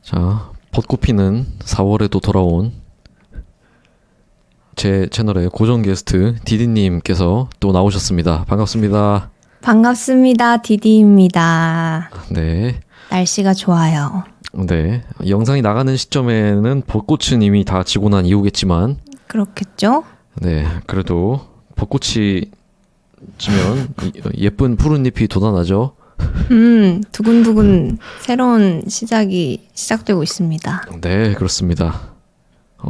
자, 벚꽃 피는 4월에도 돌아온 제 채널의 고정 게스트 디디님께서 또 나오셨습니다. 반갑습니다. 반갑습니다. 디디입니다. 네. 날씨가 좋아요. 네. 영상이 나가는 시점에는 벚꽃은 이미 다 지고 난 이후겠지만, 그렇겠죠? 네. 그래도 벚꽃이 지면 예쁜 푸른 잎이 돋아나죠. 두근두근 새로운 시작이 시작되고 있습니다. 네, 그렇습니다.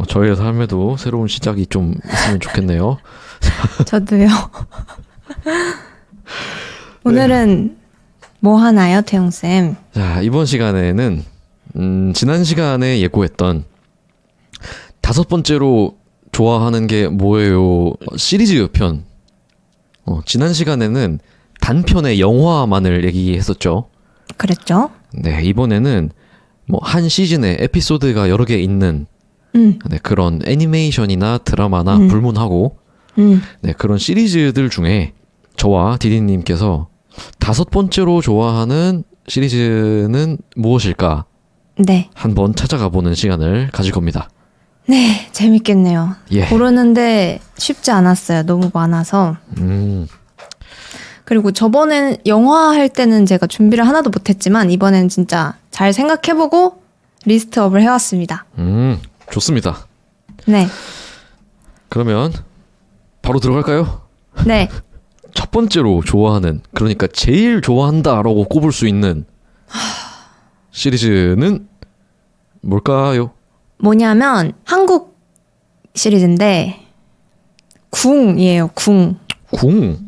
저희의 삶에도 새로운 시작이 좀 있으면 좋겠네요. 저도요. 오늘은 뭐 하나요, 태용쌤? 자, 이번 시간에는 지난 시간에 예고했던 5번째로 좋아하는 게 뭐예요 시리즈 편. 지난 시간에는 단편의 영화만을 얘기했었죠. 그랬죠? 네, 이번에는 뭐 한 시즌에 에피소드가 여러 개 있는 네, 그런 애니메이션이나 드라마나 불문하고 네, 그런 시리즈들 중에 저와 디디님께서 5번째로 좋아하는 시리즈는 무엇일까? 네. 한번 찾아가 보는 시간을 가질 겁니다. 네, 재밌겠네요. 예. 고르는데 쉽지 않았어요. 너무 많아서. 그리고 저번엔 영화 할 때는 제가 준비를 하나도 못했지만 이번엔 진짜 잘 생각해보고 리스트업을 해왔습니다. 좋습니다. 네. 그러면 바로 들어갈까요? 네. 첫 번째로 좋아하는, 그러니까 제일 좋아한다라고 꼽을 수 있는 시리즈는 뭘까요? 뭐냐면 한국 시리즈인데 궁이에요. 궁. 궁.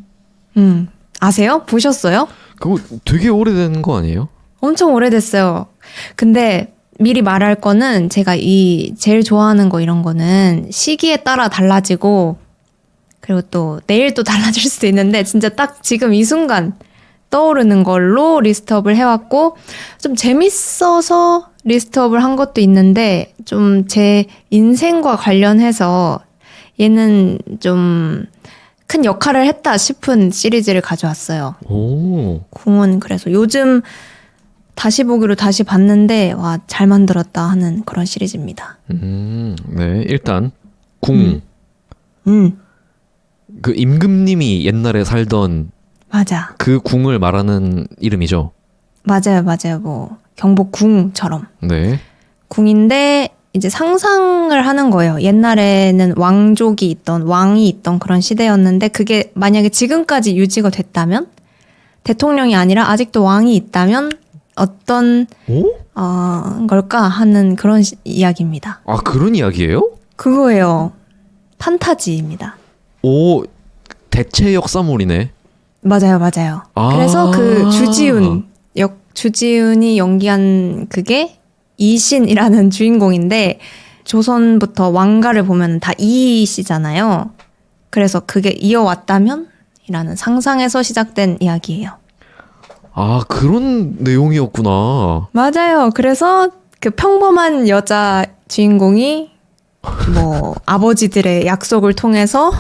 아세요? 보셨어요? 그거 되게 오래된 거 아니에요? 엄청 오래됐어요. 근데 미리 말할 거는 제가 이 제일 좋아하는 거 이런 거는 시기에 따라 달라지고 그리고 또 내일 또 달라질 수도 있는데 진짜 딱 지금 이 순간 떠오르는 걸로 리스트업을 해왔고 좀 재밌어서 리스트업을 한 것도 있는데 좀 제 인생과 관련해서 얘는 좀 큰 역할을 했다 싶은 시리즈를 가져왔어요. 오. 궁은 그래서 요즘 다시 보기로 다시 봤는데 와, 잘 만들었다 하는 그런 시리즈입니다. 네. 일단 궁. 그 임금님이 옛날에 살던 맞아. 그 궁을 말하는 이름이죠. 맞아요. 뭐 경복궁처럼. 네. 궁인데 이제 상상을 하는 거예요. 옛날에는 왕족이 있던 왕이 있던 그런 시대였는데 그게 만약에 지금까지 유지가 됐다면 대통령이 아니라 아직도 왕이 있다면 어떤 걸까 하는 그런 이야기입니다. 아, 그런 이야기예요? 그거예요. 판타지입니다. 오, 대체 역사물이네. 맞아요. 아. 그래서 그 주지훈이 연기한 그게 이신이라는 주인공인데 조선부터 왕가를 보면 다 이씨잖아요. 그래서 그게 이어왔다면? 이라는 상상에서 시작된 이야기예요. 아, 그런 내용이었구나. 맞아요. 그래서 그 평범한 여자 주인공이 뭐 아버지들의 약속을 통해서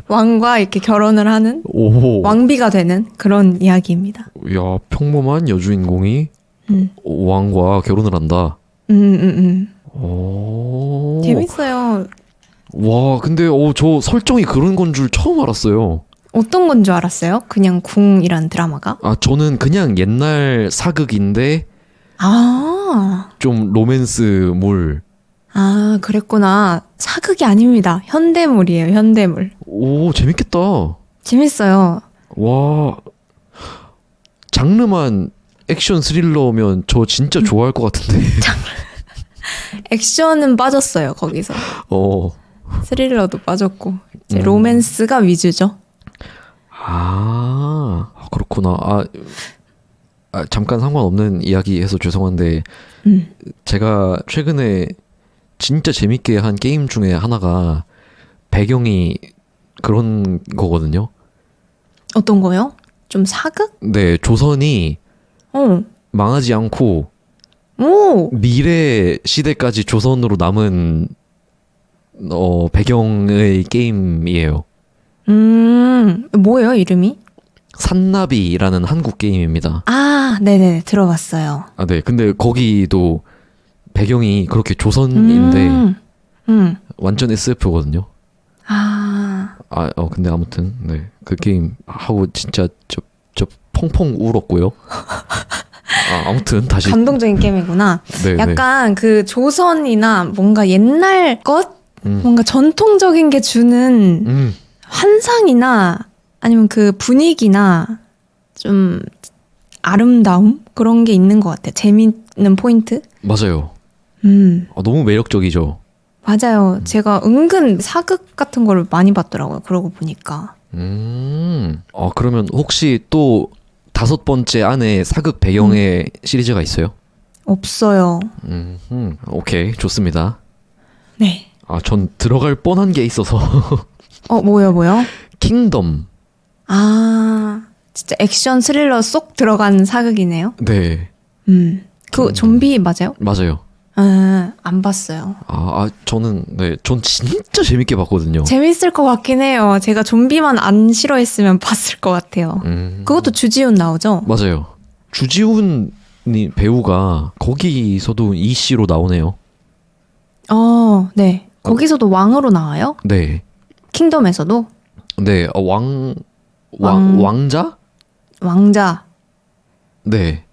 왕과 이렇게 결혼을 하는 오. 왕비가 되는 그런 이야기입니다. 야, 평범한 여주인공이 왕과 결혼을 한다. 오. 재밌어요. 와, 근데 저 설정이 그런 건 줄 처음 알았어요. 어떤 건 줄 알았어요? 그냥 궁이란 드라마가? 아, 저는 그냥 옛날 사극인데 좀 로맨스물. 그랬구나. 사극이 아닙니다. 현대물이에요, 현대물. 오, 재밌겠다. 재밌어요. 와, 장르만 액션 스릴러면 저 진짜 좋아할 것 같은데. 액션은 빠졌어요, 거기서. 스릴러도 빠졌고. 이제 로맨스가 위주죠. 그렇구나. 잠깐 상관없는 이야기 해서 죄송한데, 제가 최근에 진짜 재밌게 한 게임 중에 하나가 배경이 그런 거거든요. 어떤 거요? 좀 사극? 네, 조선이 망하지 않고 미래 시대까지 조선으로 남은 배경의 게임이에요. 뭐예요, 이름이? 산나비라는 한국 게임입니다. 네네, 들어봤어요. 네. 근데 거기도 배경이 그렇게 조선인데 완전 SF거든요. 근데 아무튼 네, 그 게임 하고 진짜 저 펑펑 울었고요. 아무튼 다시 감동적인 게임이구나. 네, 약간 그 조선이나 뭔가 옛날 것? 네. 뭔가 전통적인 게 주는 환상이나 아니면 그 분위기나 좀 아름다움? 그런 게 있는 것 같아요. 재밌는 포인트? 맞아요. 너무 매력적이죠. 맞아요. 제가 은근 사극 같은 거를 많이 봤더라고요. 그러고 보니까. 그러면 혹시 또 5번째 안에 사극 배경의 시리즈가 있어요? 없어요. 오케이, 좋습니다. 네. 전 들어갈 뻔한 게 있어서. 뭐요? 킹덤. 진짜 액션 스릴러 쏙 들어간 사극이네요. 네, 그 좀비 맞아요? 맞아요. 안 봤어요. 저는 전 진짜 재밌게 봤거든요. 재밌을 것 같긴 해요. 제가 좀비만 안 싫어했으면 봤을 것 같아요. 그것도 주지훈 나오죠? 맞아요. 주지훈이 배우가 거기서도 이씨로 나오네요. 네. 거기서도 왕으로 나와요? 네. 킹덤에서도? 네, 왕자? 왕자. 네.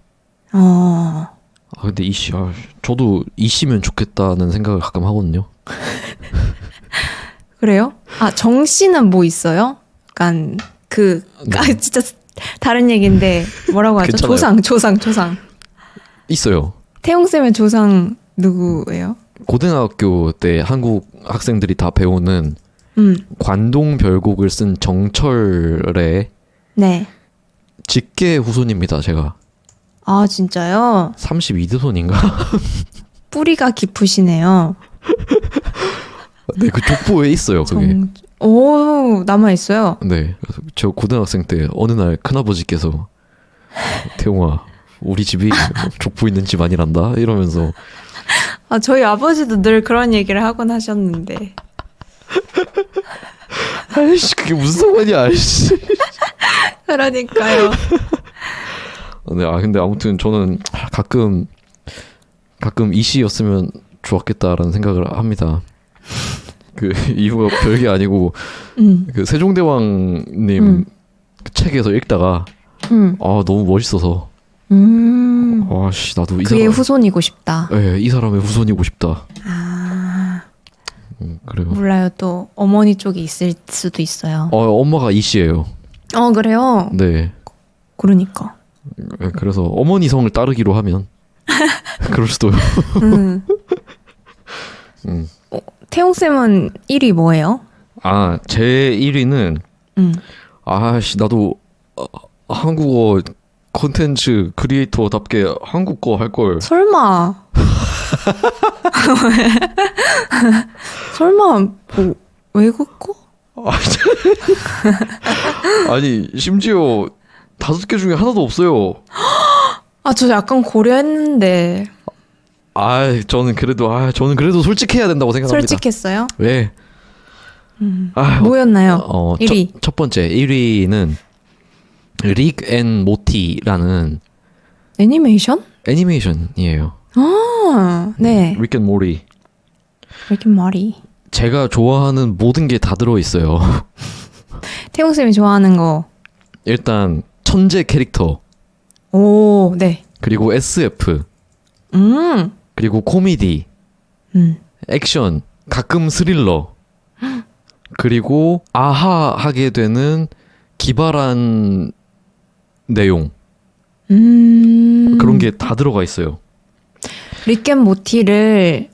근데 이씨, 저도 이씨면 좋겠다는 생각을 가끔 하거든요. 그래요? 정 씨는 뭐 있어요? 약간 진짜 다른 얘기인데 뭐라고 하죠? 괜찮아요. 조상. 있어요. 태용 쌤의 조상 누구예요? 고등학교 때 한국 학생들이 다 배우는 관동 별곡을 쓴 정철의 네. 직계 후손입니다, 제가. 진짜요? 32드손인가? 뿌리가 깊으시네요. 네, 그 족보에 있어요, 그게. 남아있어요. 네, 그래서 저 고등학생 때 어느 날 큰아버지께서 태용아, 우리 집이 족보 있는 집 아니란다? 이러면서. 저희 아버지도 늘 그런 얘기를 하곤 하셨는데. 아이씨, 그게 무슨 상관이야, 아이씨. 그러니까요. 네, 근데 아무튼 저는 가끔 이씨였으면 좋았겠다라는 생각을 합니다. 그 이유가 별게 아니고 그 세종대왕님 그 책에서 읽다가 너무 멋있어서 나도 그의 후손이고 싶다. 네, 이 사람의 후손이고 싶다. 그래요. 몰라요. 또 어머니 쪽이 있을 수도 있어요. 엄마가 이씨예요. 그래요? 네. 그러니까. 네, 그래서 어머니 성을 따르기로 하면 그럴 수도요. 태용 쌤은 1위 뭐예요? 제 1위는 나도 한국어 콘텐츠 크리에이터답게 한국어 할 걸. 설마. 설마 뭐 외국어? 아니 심지어 5개 중에 하나도 없어요. 저 약간 고려했는데. 저는 그래도 솔직해야 된다고 생각합니다. 솔직했어요? 왜? 뭐였나요? 1위. 첫 번째 1위는 릭 앤 모티라는 애니메이션? 애니메이션이에요. 네. 릭 앤 모티. 릭 앤 모티. 제가 좋아하는 모든 게 다 들어있어요. 태용 쌤이 좋아하는 거. 일단 천재 캐릭터. 네. 그리고 SF. 그리고 코미디. 액션. 가끔 스릴러. 그리고 아하하게 되는 기발한 내용. 그런 게 다 들어가 있어요. 릭앤 모티를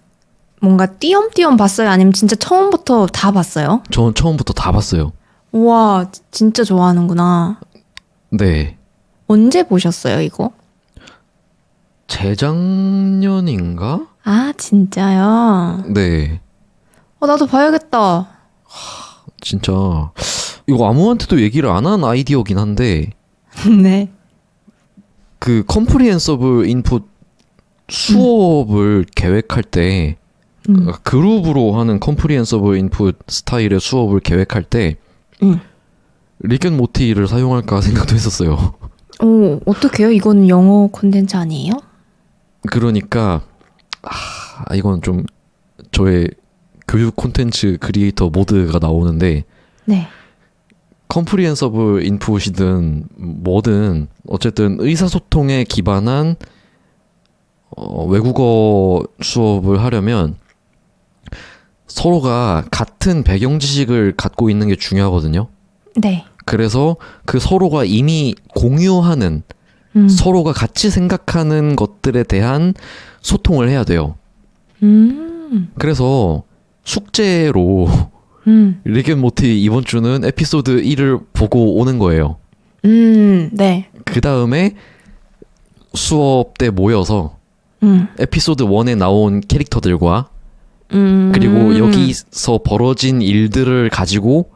뭔가 띄엄띄엄 봤어요? 아니면 진짜 처음부터 다 봤어요? 저는 처음부터 다 봤어요. 우와, 진짜 좋아하는구나. 네. 언제 보셨어요, 이거? 재작년인가? 진짜요? 네. 나도 봐야겠다. 진짜 이거 아무한테도 얘기를 안 한 아이디어긴 한데 네. 그 컴프리헨서블 인풋 수업을 계획할 때 그룹으로 하는 컴프리헨서블 인풋 스타일의 수업을 계획할 때 릭 앤 모티를 사용할까 생각도 했었어요. 어떡해요? 이거는 영어 콘텐츠 아니에요? 그러니까 이건 좀 저의 교육 콘텐츠 크리에이터 모드가 나오는데 네. 컴프리hen서블 인풋이든 뭐든 어쨌든 의사소통에 기반한 외국어 수업을 하려면 서로가 같은 배경 지식을 갖고 있는 게 중요하거든요. 네. 그래서 그 서로가 이미 공유하는 서로가 같이 생각하는 것들에 대한 소통을 해야 돼요. 그래서 숙제로 릭 앤 모티 이번 주는 에피소드 1을 보고 오는 거예요. 네. 그 다음에 수업 때 모여서 에피소드 1에 나온 캐릭터들과 그리고 여기서 벌어진 일들을 가지고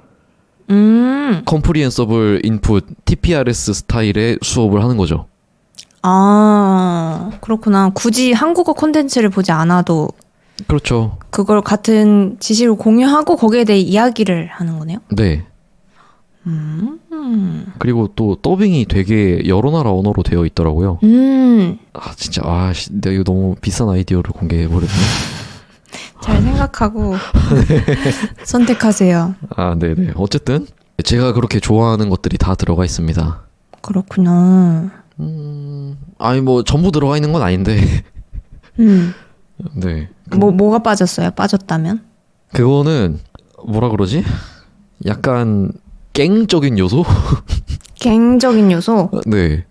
컴프리hen서블 인풋 TPRS 스타일의 수업을 하는 거죠. 아, 그렇구나. 굳이 한국어 콘텐츠를 보지 않아도 그렇죠. 그걸 같은 지식을 공유하고 거기에 대해 이야기를 하는 거네요. 네. 그리고 또 더빙이 되게 여러 나라 언어로 되어 있더라고요. 진짜 내가 이거 너무 비싼 아이디어를 공개해버렸네. 잘 생각하고 선택하세요. 네네. 어쨌든 제가 그렇게 좋아하는 것들이 다 들어가 있습니다. 그렇구나. 아니 뭐 전부 들어가 있는 건 아닌데. 네. 뭐가 빠졌어요? 빠졌다면? 그거는 뭐라 그러지? 약간 갱적인 요소? 갱적인 요소? 네.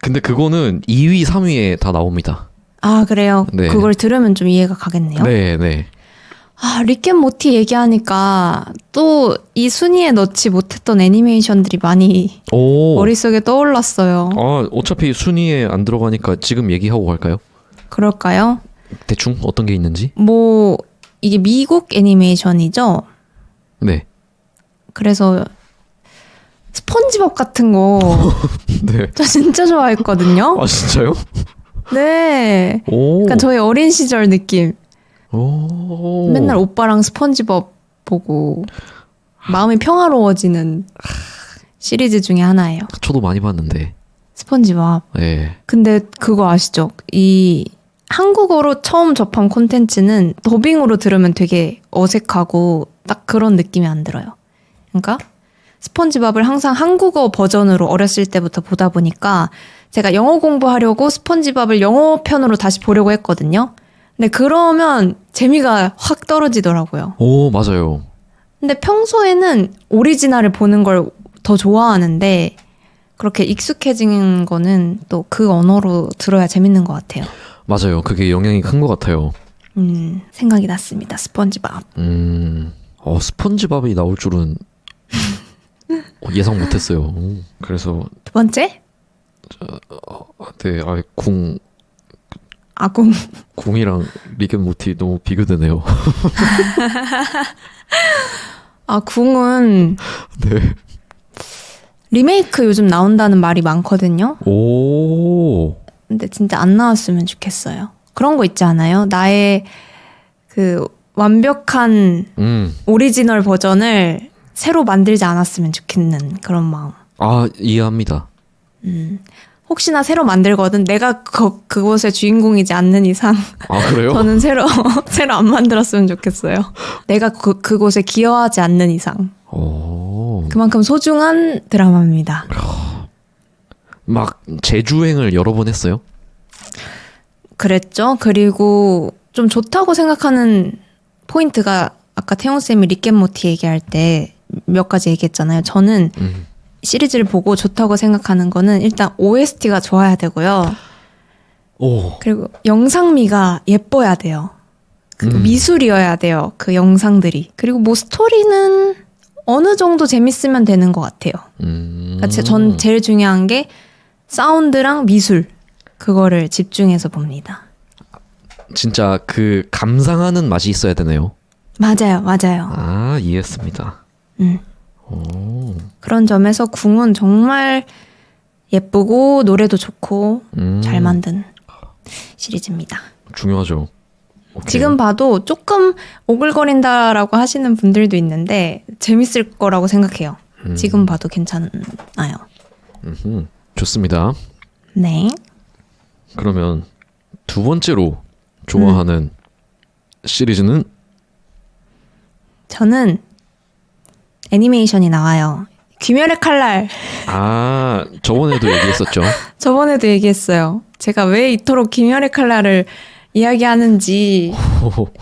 근데 그거는 2위, 3위에 다 나옵니다. 아, 그래요? 네. 그걸 들으면 좀 이해가 가겠네요. 네, 네. 릭 앤 모티 얘기하니까 또 이 순위에 넣지 못했던 애니메이션들이 많이 머릿속에 떠올랐어요. 어차피 순위에 안 들어가니까 지금 얘기하고 갈까요? 그럴까요? 대충 어떤 게 있는지? 이게 미국 애니메이션이죠? 네. 그래서 스폰지밥 같은 거 네. 저 진짜 좋아했거든요. 진짜요? 네. 그러니까 저의 어린 시절 느낌. 맨날 오빠랑 스폰지밥 보고 마음이 평화로워지는 시리즈 중에 하나예요. 저도 많이 봤는데. 스폰지밥. 네. 근데 그거 아시죠? 이 한국어로 처음 접한 콘텐츠는 더빙으로 들으면 되게 어색하고 딱 그런 느낌이 안 들어요. 그러니까 스폰지밥을 항상 한국어 버전으로 어렸을 때부터 보다 보니까 제가 영어 공부하려고 스폰지밥을 영어 편으로 다시 보려고 했거든요. 근데 그러면 재미가 확 떨어지더라고요. 맞아요. 근데 평소에는 오리지널을 보는 걸 더 좋아하는데 그렇게 익숙해진 거는 또 그 언어로 들어야 재밌는 것 같아요. 맞아요. 그게 영향이 큰 것 같아요. 생각이 났습니다. 스폰지밥. 스폰지밥이 나올 줄은 예상 못했어요. 그래서 두 번째? 네, 궁 아궁. 궁이랑 릭 앤 모티 너무 비교되네요. 궁은 네. 리메이크 요즘 나온다는 말이 많거든요. 근데 진짜 안 나왔으면 좋겠어요. 그런 거 있지 않아요? 나의 그 완벽한 오리지널 버전을 새로 만들지 않았으면 좋겠는 그런 마음. 이해합니다. 혹시나 새로 만들거든 내가 그곳의 주인공이지 않는 이상 그래요? 저는 새로 안 만들었으면 좋겠어요. 내가 그곳에 기여하지 않는 이상. 그만큼 소중한 드라마입니다. 막 재주행을 여러 번 했어요? 그랬죠. 그리고 좀 좋다고 생각하는 포인트가 아까 태용쌤이 릭 앤 모티 얘기할 때 몇 가지 얘기했잖아요. 저는 시리즈를 보고 좋다고 생각하는 거는 일단 OST가 좋아야 되고요. 그리고 영상미가 예뻐야 돼요. 그리고 미술이어야 돼요. 그 영상들이. 그리고 뭐 스토리는 어느 정도 재밌으면 되는 것 같아요. 그러니까 전 제일 중요한 게 사운드랑 미술. 그거를 집중해서 봅니다. 진짜 그 감상하는 맛이 있어야 되네요. 맞아요. 맞아요. 이해했습니다. 그런 점에서 궁은 정말 예쁘고 노래도 좋고 잘 만든 시리즈입니다. 중요하죠. 오케이. 지금 봐도 조금 오글거린다라고 하시는 분들도 있는데 재밌을 거라고 생각해요. 지금 봐도 괜찮아요. 좋습니다. 네. 그러면 두 번째로 좋아하는 시리즈는 저는 애니메이션이 나와요. 귀멸의 칼날. 저번에도 얘기했었죠. 저번에도 얘기했어요. 제가 왜 이토록 귀멸의 칼날을 이야기하는지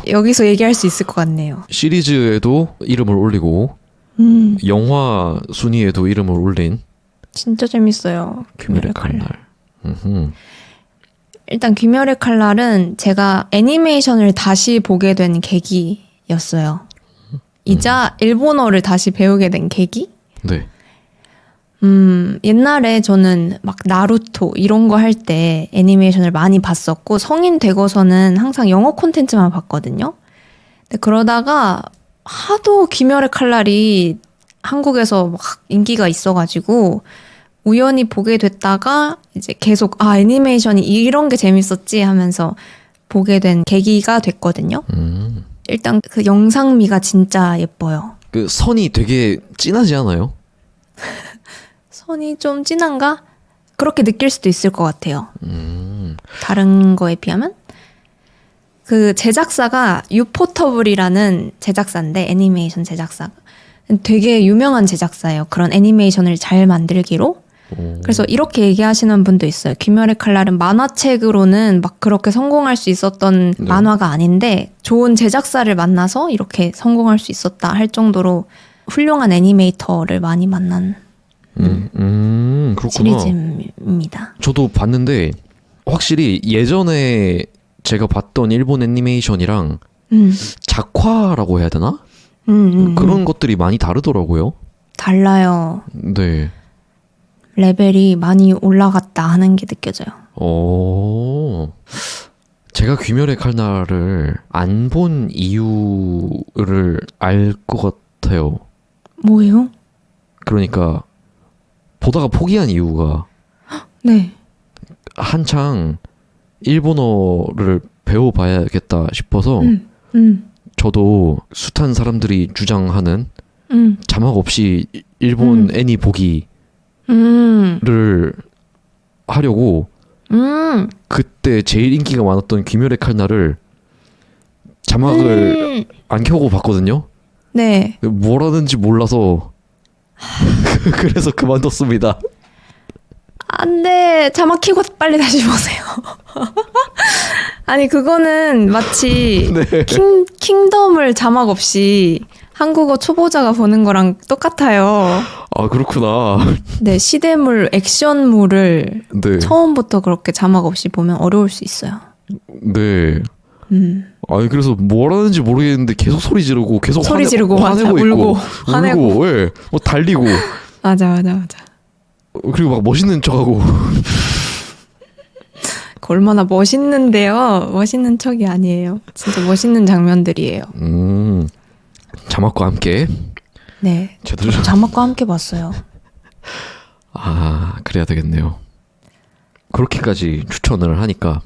여기서 얘기할 수 있을 것 같네요. 시리즈에도 이름을 올리고 영화 순위에도 이름을 올린 진짜 재밌어요. 귀멸의 칼날. 일단 귀멸의 칼날은 제가 애니메이션을 다시 보게 된 계기였어요. 이자 일본어를 다시 배우게 된 계기? 네. 옛날에 저는 막 나루토 이런 거 할 때 애니메이션을 많이 봤었고 성인 되고서는 항상 영어 콘텐츠만 봤거든요. 근데 그러다가 하도 귀멸의 칼날이 한국에서 막 인기가 있어가지고 우연히 보게 됐다가 이제 계속 애니메이션이 이런 게 재밌었지 하면서 보게 된 계기가 됐거든요. 일단 그 영상미가 진짜 예뻐요. 그 선이 되게 진하지 않아요? 선이 좀 진한가? 그렇게 느낄 수도 있을 것 같아요. 다른 거에 비하면? 그 제작사가 유포터블이라는 제작사인데 애니메이션 제작사. 되게 유명한 제작사예요. 그런 애니메이션을 잘 만들기로. 그래서 이렇게 얘기하시는 분도 있어요. 귀멸의 칼날은 만화책으로는 막 그렇게 성공할 수 있었던 네. 만화가 아닌데 좋은 제작사를 만나서 이렇게 성공할 수 있었다 할 정도로 훌륭한 애니메이터를 많이 만난 그렇구나. 시리즈입니다. 저도 봤는데 확실히 예전에 제가 봤던 일본 애니메이션이랑 작화라고 해야 되나? 그런 것들이 많이 다르더라고요. 달라요. 네. 레벨이 많이 올라갔다 하는 게 느껴져요. 제가 귀멸의 칼날을 안 본 이유를 알 것 같아요. 뭐예요? 그러니까 보다가 포기한 이유가 네. 한창 일본어를 배워봐야겠다 싶어서 저도 숱한 사람들이 주장하는 자막 없이 일본 애니 보기를 하려고 그때 제일 인기가 많았던 귀멸의 칼날을 자막을 안 켜고 봤거든요. 네. 뭐라는지 몰라서 그래서 그만뒀습니다. 안 돼. 자막 켜고 빨리 다시 보세요. 아니, 그거는 마치 네. 킹덤을 자막 없이 한국어 초보자가 보는 거랑 똑같아요. 아 그렇구나. 네, 시대물, 액션물을 네. 처음부터 그렇게 자막 없이 보면 어려울 수 있어요. 네. 아니 그래서 뭐라는지 모르겠는데 계속 소리 지르고 계속 소리 지르고 화내고 맞아, 있고 울고, 화내고. 예. 뭐 달리고 맞아. 그리고 막 멋있는 척하고 그 얼마나 멋있는데요. 멋있는 척이 아니에요. 진짜 멋있는 장면들이에요. 자막과 함께 네. 제대로 자막과 함께 봤어요. 그래야 되겠네요. 그렇게까지 추천을 하니까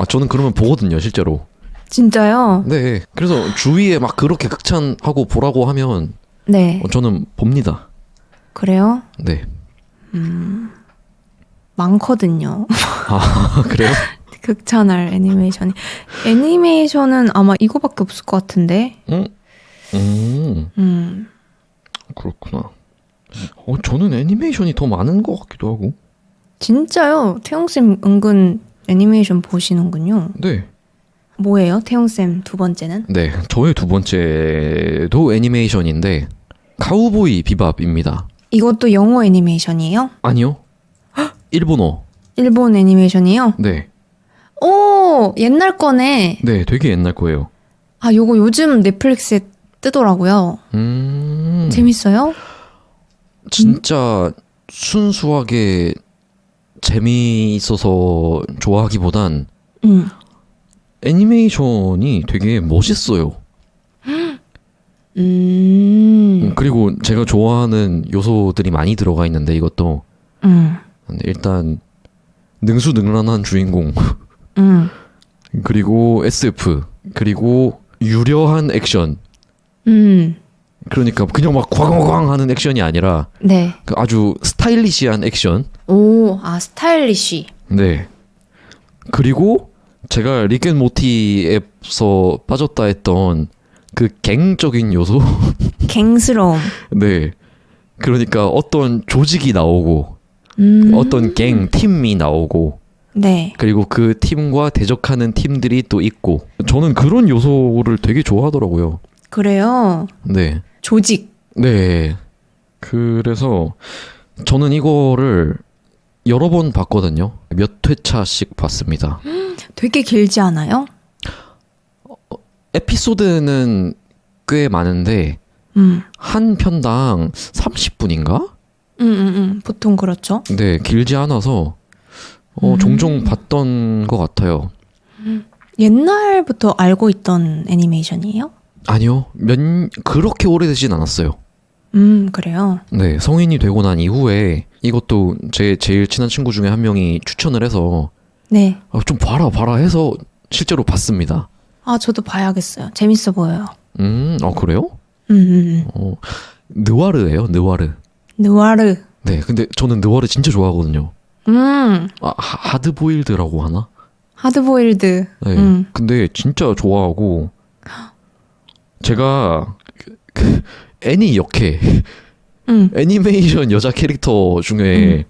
저는 그러면 보거든요 실제로. 진짜요? 네. 그래서 주위에 막 그렇게 극찬하고 보라고 하면 네. 저는 봅니다. 그래요? 네. 많거든요. 그래요? 극찬할 애니메이션이. 애니메이션은 아마 이거밖에 없을 것 같은데. 그렇구나. 저는 애니메이션이 더 많은 것 같기도 하고. 진짜요? 태용쌤 은근 애니메이션 보시는군요. 네. 뭐예요? 태용쌤 두 번째는? 네. 저의 두 번째도 애니메이션인데 카우보이 비밥입니다. 이것도 영어 애니메이션이에요? 아니요. 일본어. 일본 애니메이션이요? 네. 오! 옛날 거네. 네. 되게 옛날 거예요. 요거 요즘 넷플릭스에 뜨더라고요. 재밌어요? 진짜 순수하게 재미있어서 좋아하기보단 애니메이션이 되게 멋있어요. 그리고 제가 좋아하는 요소들이 많이 들어가 있는데 이것도 일단 능수능란한 주인공 그리고 SF 그리고 유려한 액션 그러니까 그냥 막 광광광 하는 액션이 아니라 네. 그 아주 스타일리시한 액션. 오, 스타일리쉬. 네. 그리고 제가 릭앤모티에서 빠졌다 했던 그 갱적인 요소? 갱스러움. 네. 그러니까 어떤 조직이 나오고 어떤 갱, 팀이 나오고 네. 그리고 그 팀과 대적하는 팀들이 또 있고 저는 그런 요소를 되게 좋아하더라고요. 그래요. 네. 조직. 네. 그래서 저는 이거를 여러 번 봤거든요. 몇 회차씩 봤습니다. 되게 길지 않아요? 에피소드는 꽤 많은데 한 편당 30분인가? 보통 그렇죠. 네, 길지 않아서 종종 봤던 것 같아요. 옛날부터 알고 있던 애니메이션이에요? 아니요, 그렇게 오래되진 않았어요. 그래요. 네, 성인이 되고 난 이후에 이것도 제 제일 친한 친구 중에 한 명이 추천을 해서 네. 좀 봐라 해서 실제로 봤습니다. 아, 저도 봐야겠어요. 재밌어 보여요. 그래요? 음. 느와르예요, 느와르. 느와르. 네, 근데 저는 느와르 진짜 좋아하거든요. 하드보일드라고 하나? 하드보일드. 네. 근데 진짜 좋아하고 제가 애니 역해 애니메이션 여자 캐릭터 중에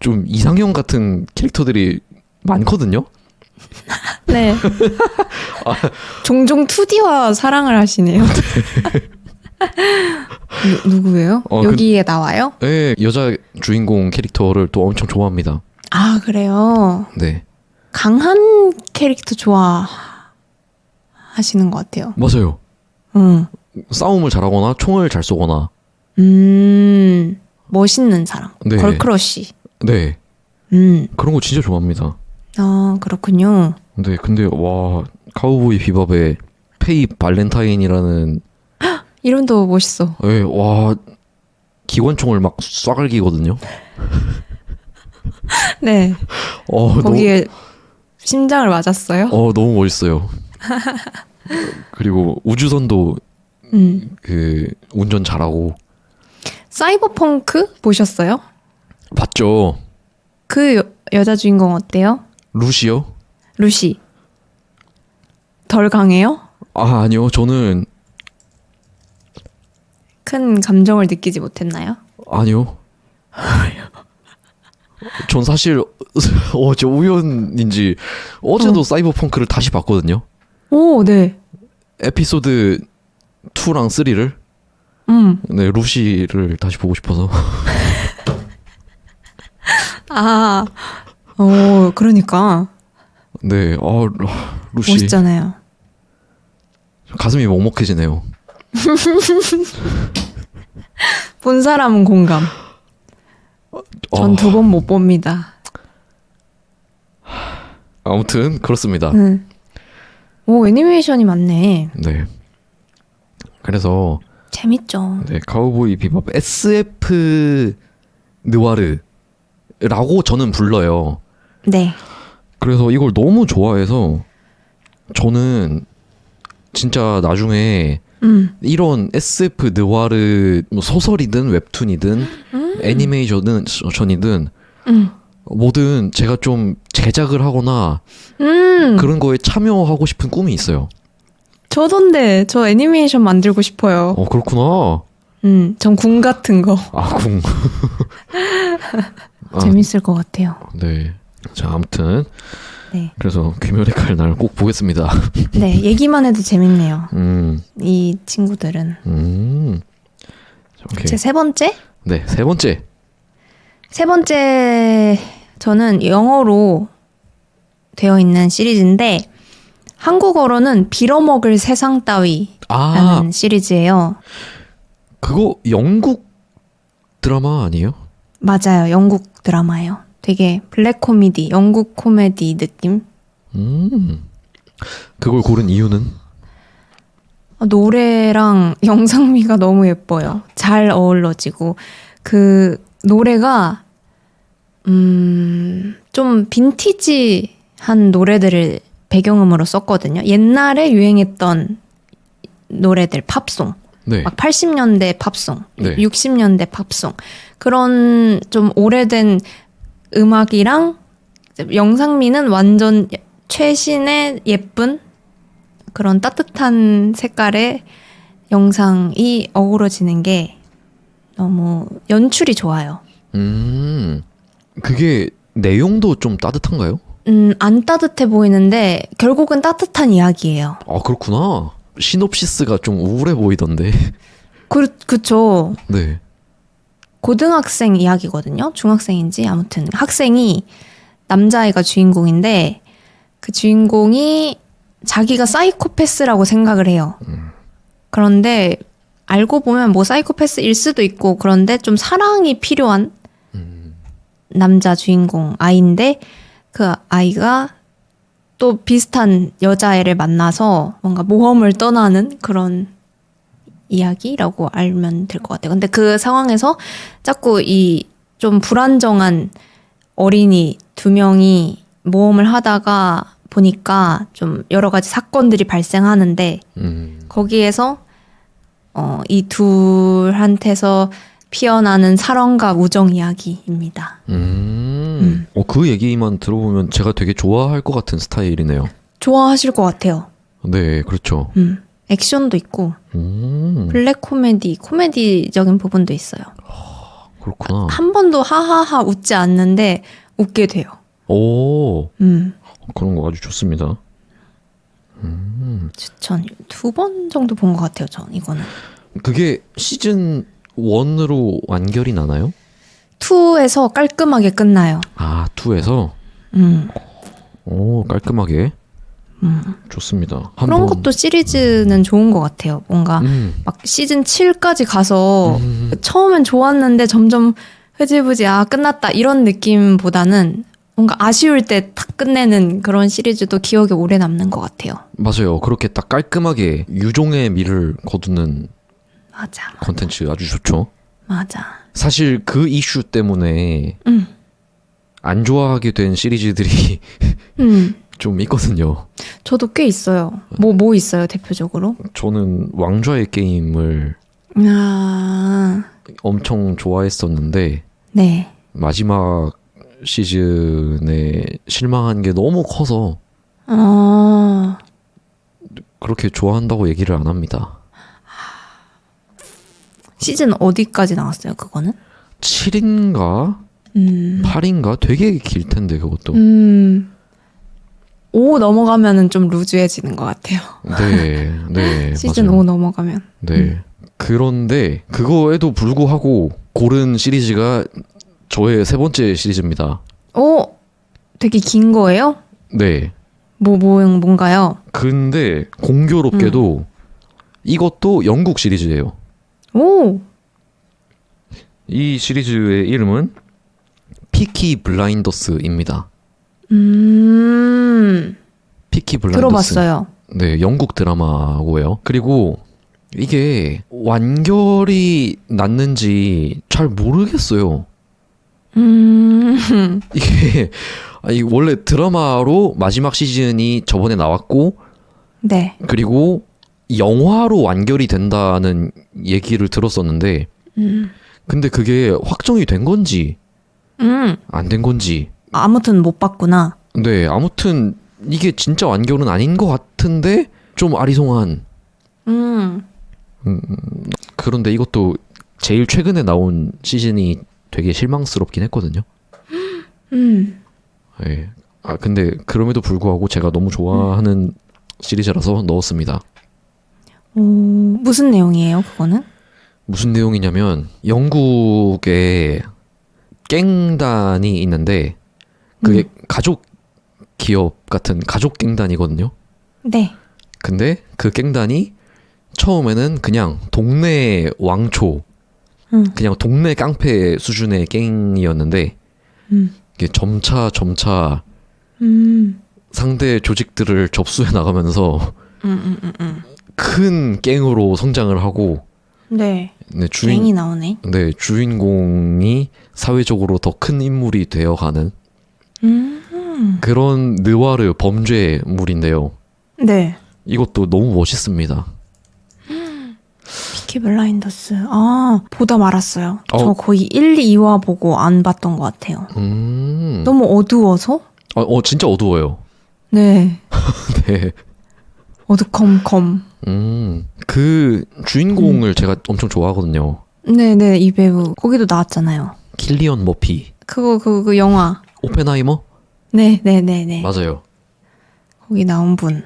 좀 이상형 같은 캐릭터들이 많거든요. 네. 종종 2D와 사랑을 하시네요. 누구예요? 여기에 나와요? 네, 여자 주인공 캐릭터를 또 엄청 좋아합니다. 아, 그래요? 네. 강한 캐릭터 좋아하시는 것 같아요. 맞아요. 싸움을 잘하거나 총을 잘 쏘거나. 멋있는 사람. 네. 걸크러쉬. 네. 그런 거 진짜 좋아합니다. 아, 그렇군요. 네, 근데 와 카우보이 비밥의 페이 발렌타인이라는 이름도 멋있어. 네, 와 기관총을 막 쏴갈기거든요. 네. 거기에 심장을 맞았어요? 너무 멋있어요. 그리고 우주선도 그 운전 잘하고. 사이버펑크 보셨어요? 봤죠. 그 여자 주인공 어때요? 루시요? 루시. 덜 강해요? 아니요. 저는 큰 감정을 느끼지 못했나요? 아니요. 전 사실 어제 우연인지 어제도 사이버펑크를 다시 봤거든요. 오, 네. 에피소드 2랑 3를. 네, 루시를 다시 보고 싶어서. 그러니까. 네, 루시. 멋있잖아요. 가슴이 먹먹해지네요. 본 사람은 공감. 전 2번 못 봅니다. 아무튼 그렇습니다. 오, 애니메이션이 많네. 네. 그래서 재밌죠. 네, 카우보이 비밥 SF 느와르라고 저는 불러요. 네. 그래서 이걸 너무 좋아해서 저는 진짜 나중에 이런 SF 느와르 뭐 소설이든 웹툰이든 애니메이션이든 뭐든 제가 좀 제작을 하거나 그런 거에 참여하고 싶은 꿈이 있어요. 저던데 저 애니메이션 만들고 싶어요. 그렇구나. 전 궁 같은 거. 궁. 재밌을 것 같아요. 네. 자, 아무튼 네. 그래서 귀멸의 칼날 꼭 보겠습니다. 네, 얘기만 해도 재밌네요. 이 친구들은. 오케이. 제 3번째? 네, 3번째. 3번째 저는 영어로 되어 있는 시리즈인데 한국어로는 빌어먹을 세상 따위라는 시리즈예요. 그거 영국 드라마 아니에요? 맞아요. 영국 드라마예요. 되게 블랙 코미디, 영국 코미디 느낌? 그걸 고른 이유는? 노래랑 영상미가 너무 예뻐요. 잘 어우러지고 그 노래가 좀 빈티지한 노래들을 배경음으로 썼거든요. 옛날에 유행했던 노래들, 팝송. 네. 막 80년대 팝송, 네. 60년대 팝송. 그런 좀 오래된 음악이랑 영상미는 완전 최신의 예쁜 그런 따뜻한 색깔의 영상이 어우러지는 게 너무 연출이 좋아요. 그게 내용도 좀 따뜻한가요? 안 따뜻해 보이는데 결국은 따뜻한 이야기예요. 아, 그렇구나. 시놉시스가 좀 우울해 보이던데. 그쵸. 네. 고등학생 이야기거든요. 중학생인지 아무튼 학생이 남자아이가 주인공인데 그 주인공이 자기가 사이코패스라고 생각을 해요. 그런데 알고 보면 뭐 사이코패스일 수도 있고 그런데 좀 사랑이 필요한 남자 주인공 아이인데 그 아이가 또 비슷한 여자애를 만나서 뭔가 모험을 떠나는 그런 이야기라고 알면 될 것 같아요. 근데 그 상황에서 자꾸 이 좀 불안정한 어린이 두 명이 모험을 하다가 보니까 좀 여러 가지 사건들이 발생하는데 거기에서 이 둘한테서 피어나는 사랑과 우정 이야기입니다. 그 얘기만 들어보면 제가 되게 좋아할 것 같은 스타일이네요. 좋아하실 것 같아요. 네, 그렇죠. 액션도 있고 블랙 코미디적인 부분도 있어요. 그렇구나. 한 번도 하하하 웃지 않는데 웃게 돼요. 오, 그런 거 아주 좋습니다. 추천. 2번 정도 본 것 같아요, 전 이거는. 그게 시즌 1으로 완결이 나나요? 2에서 깔끔하게 끝나요. 아, 2에서? 오, 깔끔하게. 좋습니다. 그런 것도 시리즈는 좋은 것 같아요. 뭔가 막 시즌 7까지 가서 처음엔 좋았는데 점점 흐지부지 끝났다 이런 느낌보다는 뭔가 아쉬울 때 탁 끝내는 그런 시리즈도 기억에 오래 남는 것 같아요. 맞아요. 그렇게 딱 깔끔하게 유종의 미를 거두는 맞아. 콘텐츠 아주 좋죠. 맞아. 사실 그 이슈 때문에 안 좋아하게 된 시리즈들이 좀 있거든요. 저도 꽤 있어요. 뭐 있어요, 대표적으로? 저는 왕좌의 게임을 엄청 좋아했었는데 네. 마지막 시즌에 실망한 게 너무 커서 그렇게 좋아한다고 얘기를 안 합니다. 시즌 어디까지 나왔어요, 그거는? 7인가? 8인가? 되게 길 텐데 그것도. 5 넘어가면은 좀 루즈해지는 것 같아요. 네, 시즌 맞아요. 5 넘어가면. 네. 그런데 그거에도 불구하고 고른 시리즈가 저의 3번째 시리즈입니다. 되게 긴 거예요? 네. 뭔가요? 근데 공교롭게도 이것도 영국 시리즈예요. 오! 이 시리즈의 이름은 피키 블라인더스입니다. 피키 블라인더스. 들어봤어요. 네, 영국 드라마고요. 그리고 이게 완결이 났는지 잘 모르겠어요. 이게 원래 드라마로 마지막 시즌이 저번에 나왔고, 네. 그리고 영화로 완결이 된다는 얘기를 들었었는데, 근데 그게 확정이 된 건지 안 된 건지. 아무튼 못 봤구나. 네, 아무튼 이게 진짜 완결은 아닌 것 같은데 좀 아리송한. 그런데 이것도 제일 최근에 나온 시즌이 되게 실망스럽긴 했거든요. 네. 근데 그럼에도 불구하고 제가 너무 좋아하는 시리즈라서 넣었습니다. 무슨 내용이에요, 그거는? 무슨 내용이냐면 영국에 갱단이 있는데 그게 가족 기업 같은 가족 갱단이거든요. 네. 근데 그 갱단이 처음에는 그냥 동네 왕초, 그냥 동네 깡패 수준의 갱이었는데 이게 점차 상대 조직들을 접수해 나가면서 큰 갱으로 성장을 하고 네. 네, 갱이 나오네. 네, 주인공이 사회적으로 더 큰 인물이 되어가는 그런 느와르 범죄물인데요. 네. 이것도 너무 멋있습니다. 피키 블라인더스. 보다 말았어요. 저 어. 거의 1, 2화 보고 안 봤던 것 같아요. 너무 너무 어두워서? 진짜 어두워요. 네. 네. 어두컴컴. 그 주인공을 제가 엄청 좋아하거든요. 네네, 이 배우. 거기도 나왔잖아요. 킬리언 머피. 그 영화. 오펜하이머? 네네네네. 맞아요. 거기 나온 분.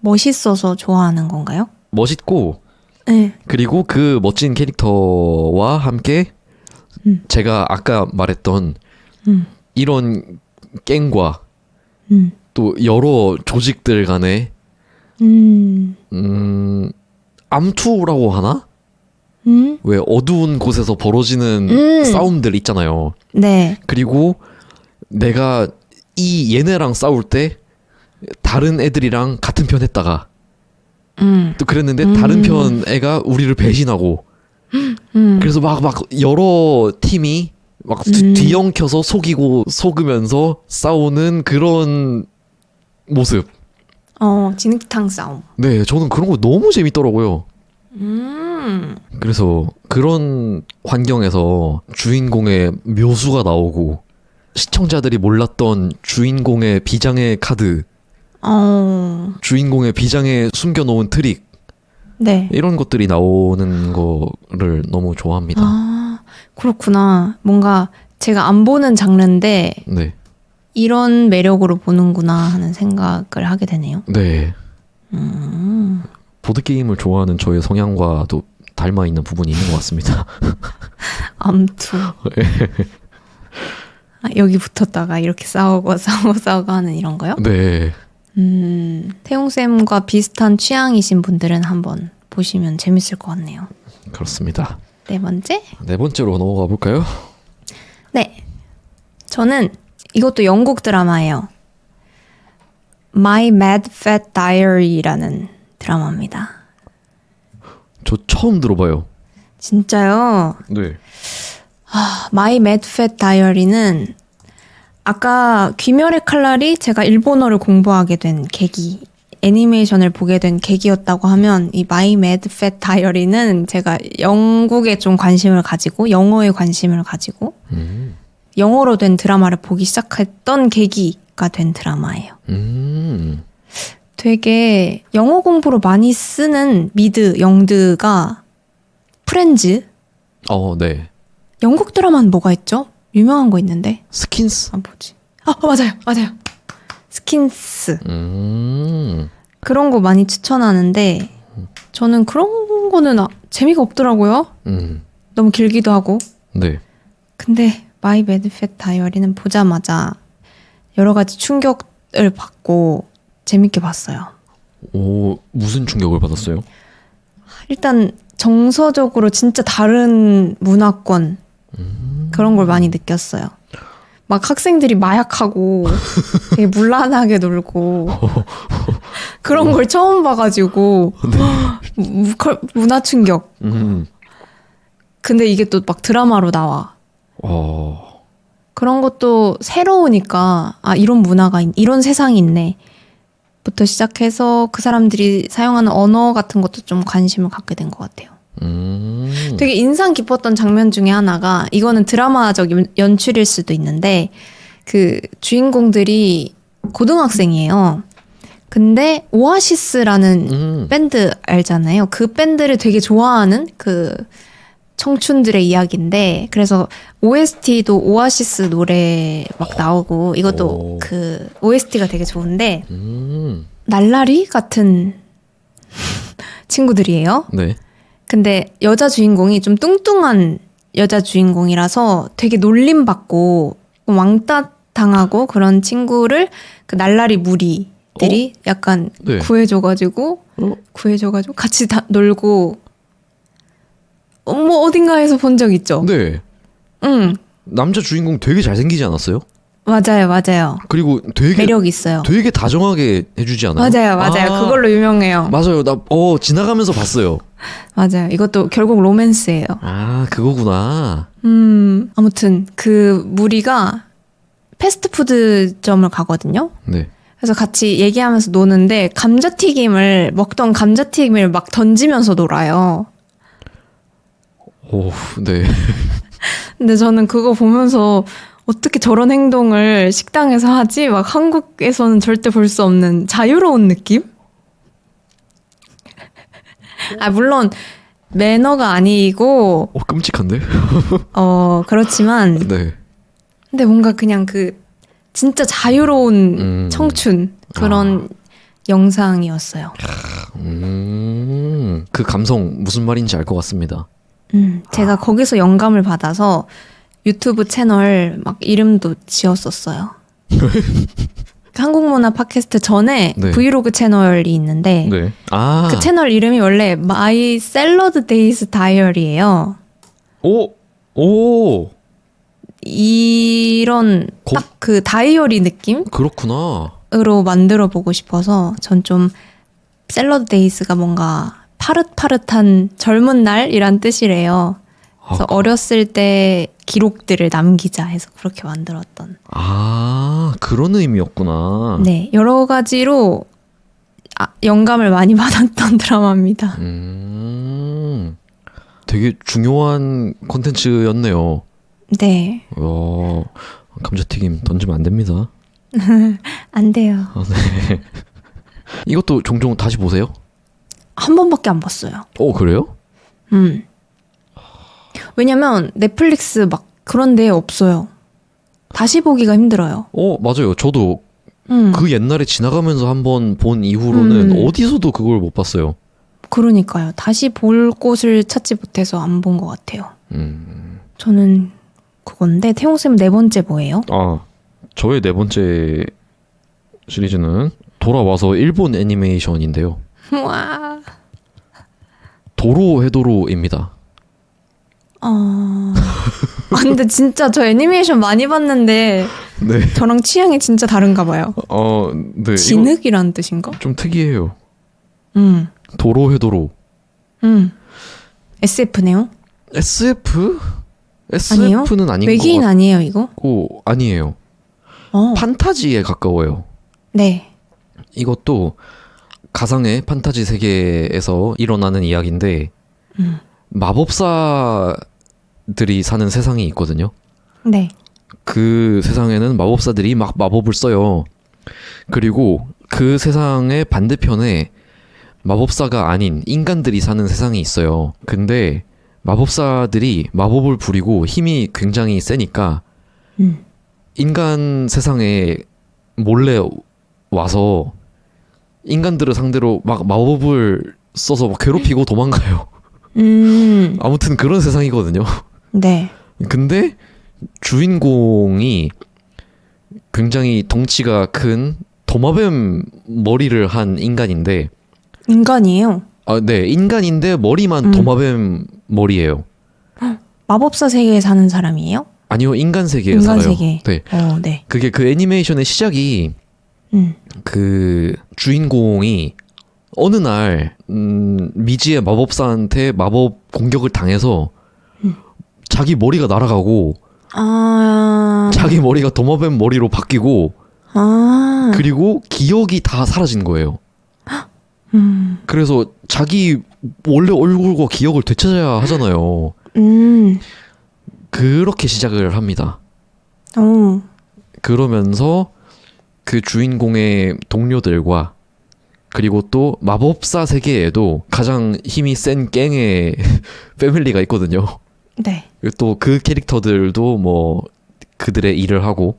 멋있어서 좋아하는 건가요? 멋있고, 네. 그리고 그 멋진 캐릭터와 함께 제가 아까 말했던 이런 갱과 또 여러 조직들 간의 암투라고 하나? 왜 어두운 곳에서 벌어지는 싸움들 있잖아요. 네. 그리고 내가 이 얘네랑 싸울 때 다른 애들이랑 같은 편 했다가 또 그랬는데 다른 편 애가 우리를 배신하고 그래서 막 여러 팀이 막 뒤엉켜서 속이고 속으면서 싸우는 그런 모습. 진흙탕 싸움. 네, 저는 그런 거 너무 재밌더라고요. 그래서 그런 환경에서 주인공의 묘수가 나오고 시청자들이 몰랐던 주인공의 비장의 카드, 주인공의 비장에 숨겨놓은 트릭, 네. 이런 것들이 나오는 거를 너무 좋아합니다. 아, 그렇구나. 뭔가 제가 안 보는 장르인데 네, 이런 매력으로 보는구나 하는 생각을 하게 되네요. 네. 보드 게임을 좋아하는 저의 성향과도 닮아 있는 부분이 있는 것 같습니다. 암투. 여기 붙었다가 이렇게 싸우고 하는 이런 거요? 네, 태용쌤과 비슷한 취향이신 분들은 한번 보시면 재밌을 것 같네요. 그렇습니다. 네 번째? 네 번째로 넘어가 볼까요? 네. 저는 이것도 영국 드라마예요. My Mad Fat Diary라는 드라마입니다. 저 처음 들어봐요. 진짜요? 네. My Mad Fat Diary는 아까 귀멸의 칼날이 제가 일본어를 공부하게 된 계기, 애니메이션을 보게 된 계기였다고 하면 이 My Mad Fat Diary는 제가 영국에 좀 관심을 가지고 영어에 관심을 가지고 영어로 된 드라마를 보기 시작했던 계기가 된 드라마예요. 되게 영어 공부로 많이 쓰는 영드가 프렌즈. 네. 영국 드라마는 뭐가 있죠? 유명한 거 있는데. 스킨스? 뭐지? 맞아요. 스킨스. 음. 그런 거 많이 추천하는데 저는 그런 거는 재미가 없더라고요. 너무 길기도 하고. 네. 근데 마이 매드 팻 다이어리는 보자마자 여러 가지 충격을 받고 재밌게 봤어요. 오, 무슨 충격을 받았어요? 일단 정서적으로 진짜 다른 문화권 그런 걸 많이 느꼈어요. 막 학생들이 마약하고 되게 문란하게 놀고 그런 걸 처음 봐가지고 문화 충격. 근데 이게 또 막 드라마로 나와. 그런 것도 새로우니까 이런 문화가 이런 세상이 있네. 부터 시작해서 그 사람들이 사용하는 언어 같은 것도 좀 관심을 갖게 된 것 같아요. 되게 인상 깊었던 장면 중에 하나가 이거는 드라마적 연출일 수도 있는데 그 주인공들이 고등학생이에요. 근데 오아시스라는 밴드 알잖아요. 그 밴드를 되게 좋아하는 그 청춘들의 이야기인데 그래서 OST도 오아시스 노래 막 나오고 이것도 그 OST가 되게 좋은데 날라리 같은 친구들이에요. 네. 근데 여자 주인공이 좀 뚱뚱한 여자 주인공이라서 되게 놀림받고 왕따 당하고 그런 친구를 그 날라리 무리들이 약간 네. 구해줘가지고 같이 놀고 뭐 어딘가에서 본 적 있죠? 네. 응. 남자 주인공 되게 잘생기지 않았어요? 맞아요. 그리고 되게 매력 있어요. 되게 다정하게 해주지 않아요? 맞아요. 그걸로 유명해요. 맞아요. 나 지나가면서 봤어요. 맞아요. 이것도 결국 로맨스예요. 그거구나. 아무튼 그 무리가 패스트푸드점을 가거든요. 네. 그래서 같이 얘기하면서 노는데 먹던 감자튀김을 막 던지면서 놀아요. 오, 네. 근데 저는 그거 보면서 어떻게 저런 행동을 식당에서 하지? 막 한국에서는 절대 볼 수 없는 자유로운 느낌? 아, 물론 매너가 아니고 끔찍한데? 그렇지만 네. 근데 뭔가 그냥 그 진짜 자유로운 청춘 그런 영상이었어요. 그 감성 무슨 말인지 알 것 같습니다. 제가 거기서 영감을 받아서 유튜브 채널 막 이름도 지었었어요. 한국문화 팟캐스트 전에 네. 브이로그 채널이 있는데 네. 그 채널 이름이 원래 My Salad Days Diary예요. 오! 이런 딱 그 다이어리 느낌으로 그렇구나. 만들어 보고 싶어서 전 좀 샐러드 데이스가 뭔가 파릇파릇한 젊은 날이란 뜻이래요. 그래서 어렸을 때 기록들을 남기자 해서 그렇게 만들었던. 그런 의미였구나. 네, 여러 가지로 영감을 많이 받았던 드라마입니다. 되게 중요한 콘텐츠였네요. 네. 감자튀김 던지면 안 됩니다. 안 돼요. 네. 이것도 종종 다시 보세요? 한 번밖에 안 봤어요. 그래요? 왜냐면 넷플릭스 막 그런 데 없어요. 다시 보기가 힘들어요. 맞아요. 저도 그 옛날에 지나가면서 한번 본 이후로는 어디서도 그걸 못 봤어요. 그러니까요. 다시 볼 곳을 찾지 못해서 안 본 것 같아요. 저는 그건데 태용쌤 네 번째 뭐예요? 저의 네 번째 시리즈는 돌아와서 일본 애니메이션인데요. 와. 도로헤도로입니다. 근데 진짜 저 애니메이션 많이 봤는데 네. 저랑 취향이 진짜 다른가 봐요. 네. 진흙이라는 뜻인가? 좀 특이해요. 도로헤도로. SF네요? SF? 아니에요? SF는 아닌 외계인 아니에요 이거? 아니에요. 판타지에 가까워요. 네. 이것도 가상의 판타지 세계에서 일어나는 이야기인데 마법사들이 사는 세상이 있거든요. 네. 그 세상에는 마법사들이 막 마법을 써요. 그리고 그 세상의 반대편에 마법사가 아닌 인간들이 사는 세상이 있어요. 근데 마법사들이 마법을 부리고 힘이 굉장히 세니까 인간 세상에 몰래 와서 인간들을 상대로 막 마법을 써서 막 괴롭히고 도망가요. 아무튼 그런 세상이거든요. 네. 근데 주인공이 굉장히 덩치가 큰 도마뱀 머리를 한 인간인데 인간이에요? 네. 인간인데 머리만 도마뱀 머리예요. 마법사 세계에 사는 사람이에요? 아니요. 인간 세계에 인간 살아요. 세계. 네. 네. 그게 그 애니메이션의 시작이 그 주인공이 어느 날 미지의 마법사한테 마법 공격을 당해서 자기 머리가 날아가고 자기 머리가 도마뱀 머리로 바뀌고 그리고 기억이 다 사라진 거예요. 그래서 자기 원래 얼굴과 기억을 되찾아야 하잖아요. 그렇게 시작을 합니다. 그러면서 그 주인공의 동료들과 그리고 또 마법사 세계에도 가장 힘이 센 갱의 패밀리가 있거든요. 네. 또 그 캐릭터들도 뭐 그들의 일을 하고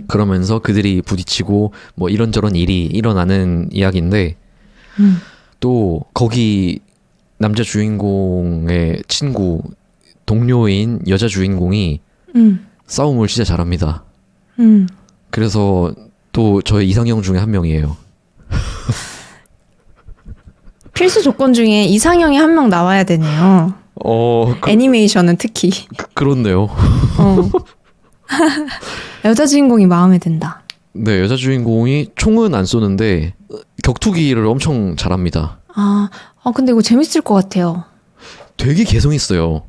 그러면서 그들이 부딪히고 뭐 이런저런 일이 일어나는 이야기인데 또 거기 남자 주인공의 친구 동료인 여자 주인공이 싸움을 진짜 잘합니다. 그래서 또 저의 이상형 중에 한 명이에요. 필수 조건 중에 이상형이 한 명 나와야 되네요. 애니메이션은 특히. 그렇네요. 여자 주인공이 마음에 든다. 네, 여자 주인공이 총은 안 쏘는데 격투기를 엄청 잘합니다. 근데 이거 재밌을 것 같아요. 되게 개성 있어요.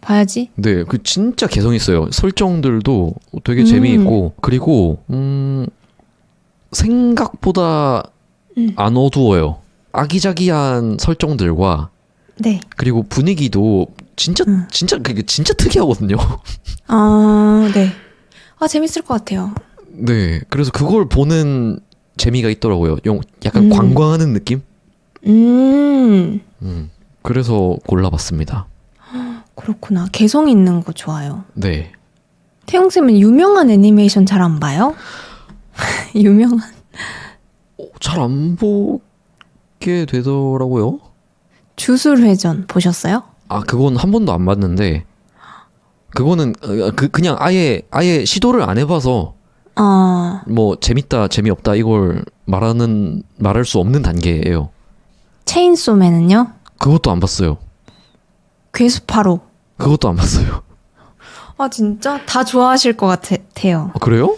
봐야지. 네, 그 진짜 개성 있어요. 설정들도 되게 재미있고 그리고 생각보다 안 어두워요. 아기자기한 설정들과 네. 그리고 분위기도 진짜 음. 진짜 그게 진짜 특이하거든요. 네. 재밌을 것 같아요. 네, 그래서 그걸 보는 재미가 있더라고요. 약간 관광하는 느낌? 음, 그래서 골라봤습니다. 그렇구나. 개성 있는 거 좋아요. 네. 태용쌤은 유명한 애니메이션 잘 안 봐요? 유명한? 잘 안 보게 되더라고요. 주술회전 보셨어요? 아, 그건 한 번도 안 봤는데, 그거는 그냥 아예 시도를 안 해봐서 뭐 재밌다 재미없다 이걸 말할 수 없는 단계예요. 체인소맨은요? 그것도 안 봤어요. 괴수파로. 그것도 안 봤어요. 진짜? 다 좋아하실 것 같아요. 아, 그래요?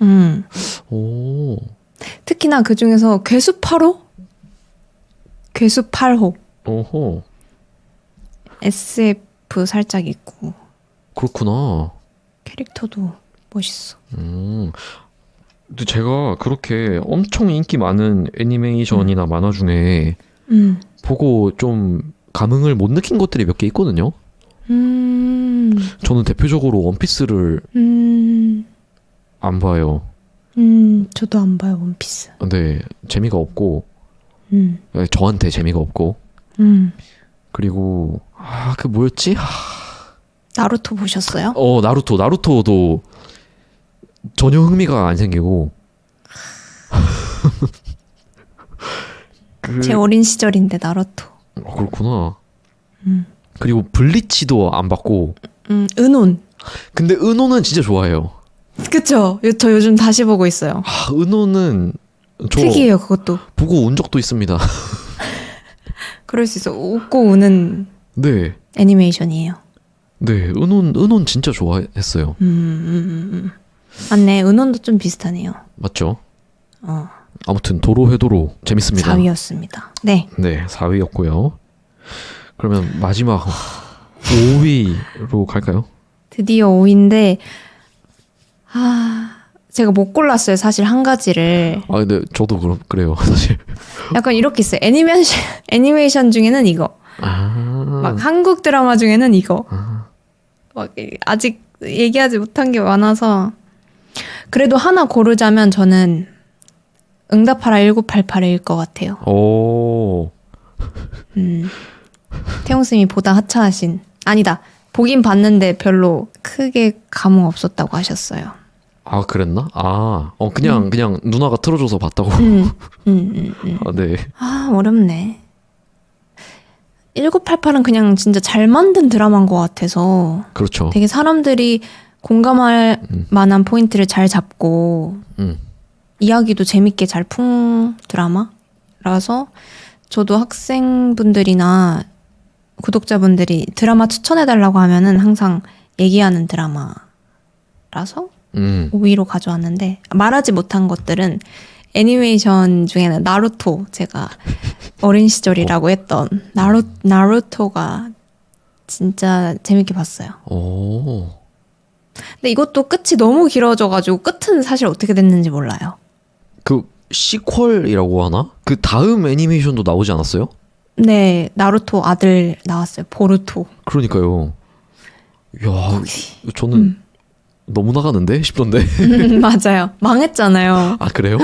음. 오. 특히나 그 중에서 괴수파로? 괴수8호. 오호. SF 살짝 있고. 그렇구나. 캐릭터도 멋있어. 근데 제가 그렇게 엄청 인기 많은 애니메이션이나 만화 중에 보고 좀 감흥을 못 느낀 것들이 몇 개 있거든요. 저는 대표적으로 원피스를 안 봐요. 저도 안 봐요, 원피스. 네, 재미가 없고, 저한테 재미가 없고, 그리고, 그 뭐였지? 나루토 보셨어요? 나루토도 전혀 흥미가 안 생기고, 제 어린 시절인데, 나루토. 그렇구나. 그리고 블리치도 안 봤고, 은혼. 근데 은호는 진짜 좋아해요. 그쵸? 저 요즘 다시 보고 있어요. 은호는 저 특이해요, 그것도. 보고 운 적도 있습니다. 그럴 수 있어. 웃고 우는 네, 애니메이션이에요. 네, 은혼 진짜 좋아했어요. 맞네, 은혼도 좀 비슷하네요. 맞죠? 아무튼 도로회도로 재밌습니다. 4위였습니다. 네. 네, 4위였고요. 그러면 마지막 5위로 갈까요? 드디어 5위인데, 제가 못 골랐어요, 사실 한 가지를. 근데 저도 그래요, 사실. 약간 이렇게 있어요. 애니메이션 중에는 이거. 막 한국 드라마 중에는 이거. 막 아직 얘기하지 못한 게 많아서. 그래도 하나 고르자면 저는 응답하라 1988일 것 같아요. 오. 태용쌤이 보다 하차하신. 아니다. 보긴 봤는데 별로 크게 감흥 없었다고 하셨어요. 그랬나? 그냥 누나가 틀어줘서 봤다고. 네. 어렵네. 1988은 그냥 진짜 잘 만든 드라마인 것 같아서 그렇죠. 되게 사람들이 공감할 만한 포인트를 잘 잡고 이야기도 재밌게 잘 푼 드라마라서 저도 학생분들이나 구독자분들이 드라마 추천해달라고 하면은 항상 얘기하는 드라마라서 5위로 가져왔는데 말하지 못한 것들은 애니메이션 중에는 나루토 제가 어린 시절이라고 했던 나루토가 진짜 재밌게 봤어요. 근데 이것도 끝이 너무 길어져가지고 끝은 사실 어떻게 됐는지 몰라요. 그 시퀄이라고 하나? 그 다음 애니메이션도 나오지 않았어요? 네, 나루토 아들 나왔어요. 보루토. 그러니까요. 야, 저는 너무 나가는데 싶던데. 맞아요. 망했잖아요. 그래요?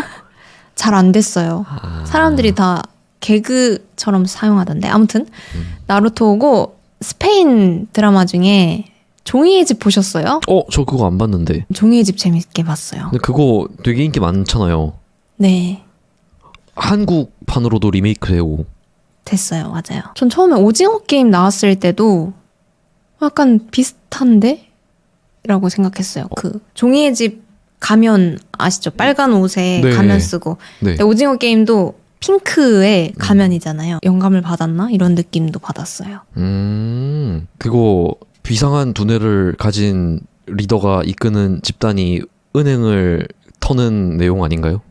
잘 안 됐어요. 사람들이 다 개그처럼 사용하던데. 아무튼 나루토고 스페인 드라마 중에 종이의 집 보셨어요? 저 그거 안 봤는데. 종이의 집 재밌게 봤어요. 근데 그거 되게 인기 많잖아요. 네. 한국판으로도 리메이크되고. 됐어요. 맞아요. 전 처음에 오징어 게임 나왔을 때도 약간 비슷한데? 라고 생각했어요. 그 종이의 집 가면 아시죠? 빨간 옷에 네. 가면 쓰고. 네. 근데 오징어 게임도 핑크의 가면이잖아요. 영감을 받았나? 이런 느낌도 받았어요. 그거 비상한 두뇌를 가진 리더가 이끄는 집단이 은행을 터는 내용 아닌가요?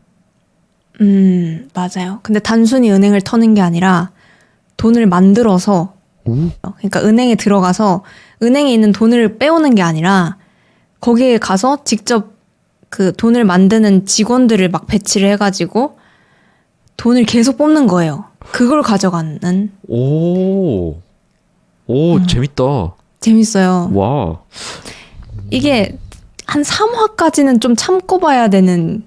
맞아요. 근데 단순히 은행을 터는 게 아니라 돈을 만들어서 그러니까 은행에 들어가서 은행에 있는 돈을 빼오는 게 아니라 거기에 가서 직접 그 돈을 만드는 직원들을 막 배치를 해가지고 돈을 계속 뽑는 거예요. 그걸 가져가는. 오, 재밌다. 재밌어요. 와. 이게 한 3화까지는 좀 참고 봐야 되는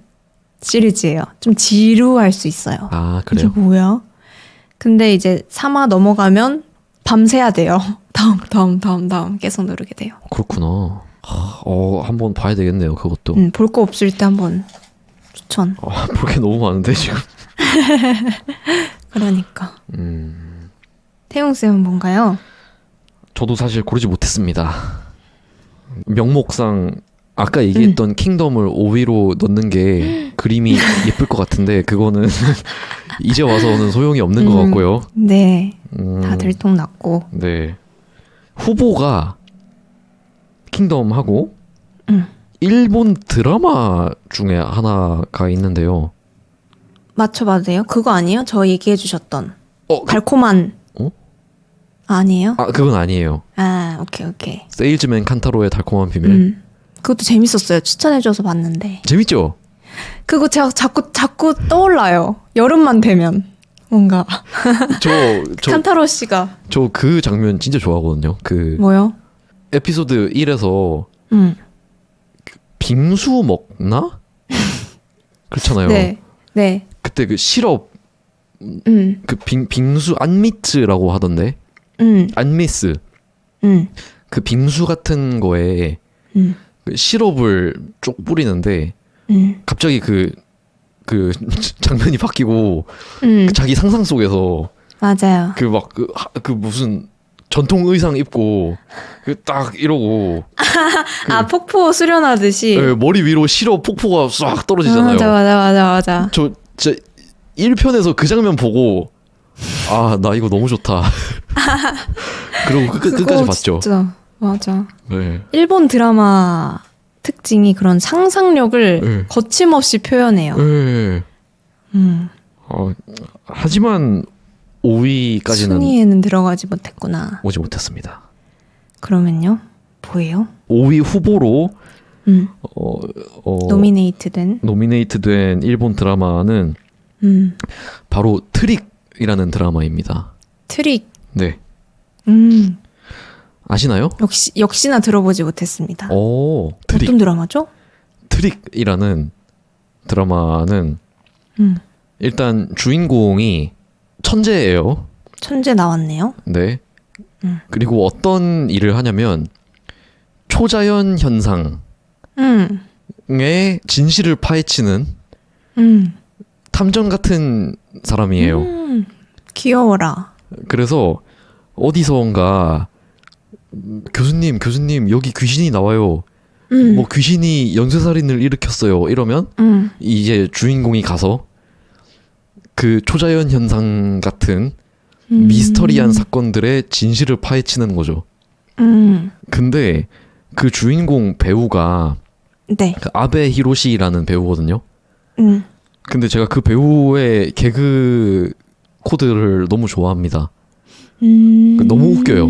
시리즈예요. 좀 지루할 수 있어요. 아, 이게 그래요? 뭐야? 근데 이제 3화 넘어가면 밤새야 돼요. 다음 계속 누르게 돼요. 그렇구나. 한번 봐야 되겠네요, 그것도. 볼 거 없을 때 한번 추천. 볼 게 너무 많은데, 지금. 그러니까. 음, 태용 쌤은 뭔가요? 저도 사실 고르지 못했습니다. 명목상, 아까 얘기했던 킹덤을 5위로 넣는 게 그림이 예쁠 것 같은데, 그거는 이제 와서는 소용이 없는 것 같고요. 네, 음, 다 들통났고. 네. 후보가 킹덤하고 음. 일본 드라마 중에 하나가 있는데요. 맞춰봐도 돼요? 그거 아니에요? 저 얘기해 주셨던 달콤한. 어? 아니에요? 그건 아니에요. 아, 오케이. 세일즈맨 칸타로의 달콤한 비밀. 그것도 재밌었어요. 추천해줘서 봤는데. 재밌죠? 그거 제가 자꾸 떠올라요. 여름만 되면. 뭔가. 칸타로 씨가. 저 그 장면 진짜 좋아하거든요. 그 뭐요? 에피소드 1에서 빙수 먹나? 그렇잖아요. 네. 그때 그 시럽 그 빙수 안미츠라고 하던데. 안미스. 그 빙수 같은 거에 그 시럽을 쭉 뿌리는데 갑자기 그 장면이 바뀌고 그 자기 상상 속에서 맞아요. 그 무슨 전통 의상 입고 그 딱 이러고 폭포 수련하듯이. 네, 머리 위로 시럽 폭포가 싹 떨어지잖아요. 맞아. 저 진짜 1편에서 그 장면 보고 나 이거 너무 좋다. 그리고 끝까지 봤죠. 진짜 맞아. 네. 일본 드라마 특징이 그런 상상력을 네. 거침없이 표현해요. 네. 하지만 5위까지는 순위에는 들어가지 못했구나. 오지 못했습니다. 그러면요? 뭐예요? 5위 후보로 노미네이트된 일본 드라마는 바로 트릭이라는 드라마입니다. 트릭. 네. 아시나요? 역시나 들어보지 못했습니다. 트릭. 어떤 드라마죠? 트릭이라는 드라마는 일단 주인공이 천재예요. 천재 나왔네요. 네. 그리고 어떤 일을 하냐면 초자연 현상의 진실을 파헤치는 탐정 같은 사람이에요. 귀여워라. 그래서 어디선가 교수님 여기 귀신이 나와요. 뭐 귀신이 연쇄살인을 일으켰어요. 이러면 이제 주인공이 가서 그 초자연 현상 같은 미스터리한 사건들의 진실을 파헤치는 거죠. 근데 그 주인공 배우가 네. 그 아베 히로시라는 배우거든요. 근데 제가 그 배우의 개그 코드를 너무 좋아합니다. 너무 웃겨요.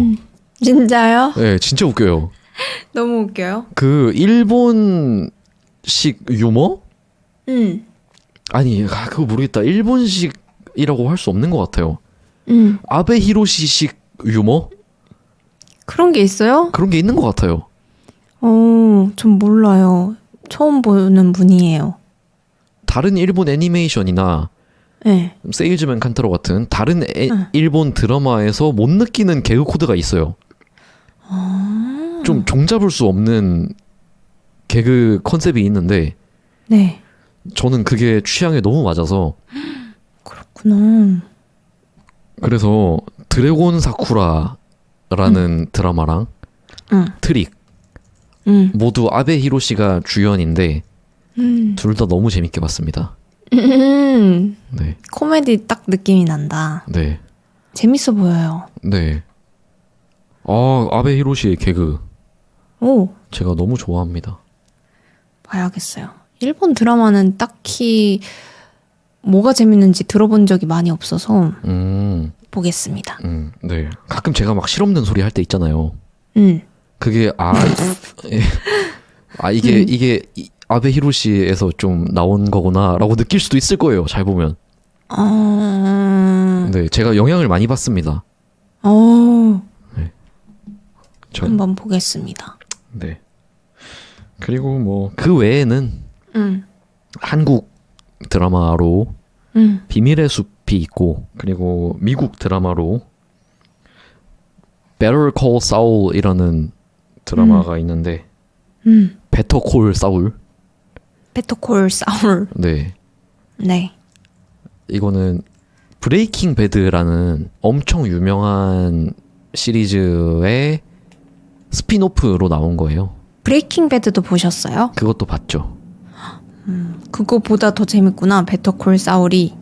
진짜요? 네, 진짜 웃겨요. 너무 웃겨요. 그 일본식 유머? 아니, 그거 모르겠다. 일본식이라고 할 수 없는 것 같아요. 아베 히로시식 유머? 그런 게 있어요? 그런 게 있는 것 같아요. 전 몰라요. 처음 보는 분이에요. 다른 일본 애니메이션이나 네. 세일즈맨 칸타로 같은 다른 일본 드라마에서 못 느끼는 개그 코드가 있어요. 좀 종잡을 수 없는 개그 컨셉이 있는데 네. 저는 그게 취향에 너무 맞아서 그렇구나. 그래서 드래곤 사쿠라라는 드라마랑 트릭 모두 아베 히로시가 주연인데 둘 다 너무 재밌게 봤습니다. 네. 코미디 딱 느낌이 난다. 네. 재밌어 보여요. 네. 아베 히로시의 개그 오, 제가 너무 좋아합니다. 봐야겠어요. 일본 드라마는 딱히 뭐가 재밌는지 들어본 적이 많이 없어서 보겠습니다. 네. 가끔 제가 막 실없는 소리 할 때 있잖아요. 그게 이게 아베 히로시에서 좀 나온 거구나라고 느낄 수도 있을 거예요. 잘 보면. 네, 제가 영향을 많이 받습니다. 네. 한번 보겠습니다. 네. 그리고 뭐 그 외에는 한국 드라마로 비밀의 숲이 있고 그리고 미국 드라마로 Better Call Saul이라는 드라마가 있는데 Better Call Saul. 베터콜 사울. 네. 네. 이거는 브레이킹 배드라는 엄청 유명한 시리즈의 스핀오프로 나온 거예요. 브레이킹 배드도 보셨어요? 그것도 봤죠. 그거보다 더 재밌구나. 베터콜 사울이.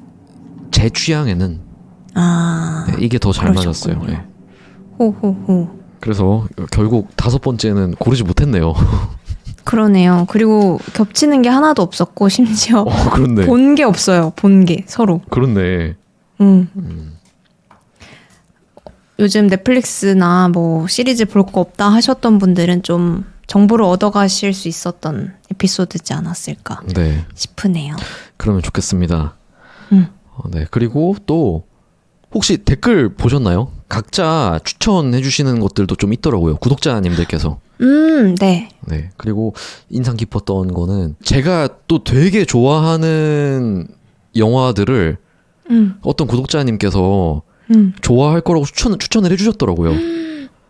제 취향에는 네, 이게 더 잘 맞았어요. 그러셨군요. 네. 호호호. 그래서 결국 5번째는 고르지 못했네요. 그러네요. 그리고 겹치는 게 하나도 없었고 심지어 그렇네. 본 게 없어요. 본 게 서로. 그렇네. 요즘 넷플릭스나 뭐 시리즈 볼 거 없다 하셨던 분들은 좀 정보를 얻어가실 수 있었던 에피소드지 않았을까 네. 싶으네요. 그러면 좋겠습니다. 음. 네. 그리고 또 혹시 댓글 보셨나요? 각자 추천해 주시는 것들도 좀 있더라고요. 구독자님들께서. 네. 네. 그리고 인상 깊었던 거는 제가 또 되게 좋아하는 영화들을 어떤 구독자님께서 좋아할 거라고 추천을 해주셨더라고요.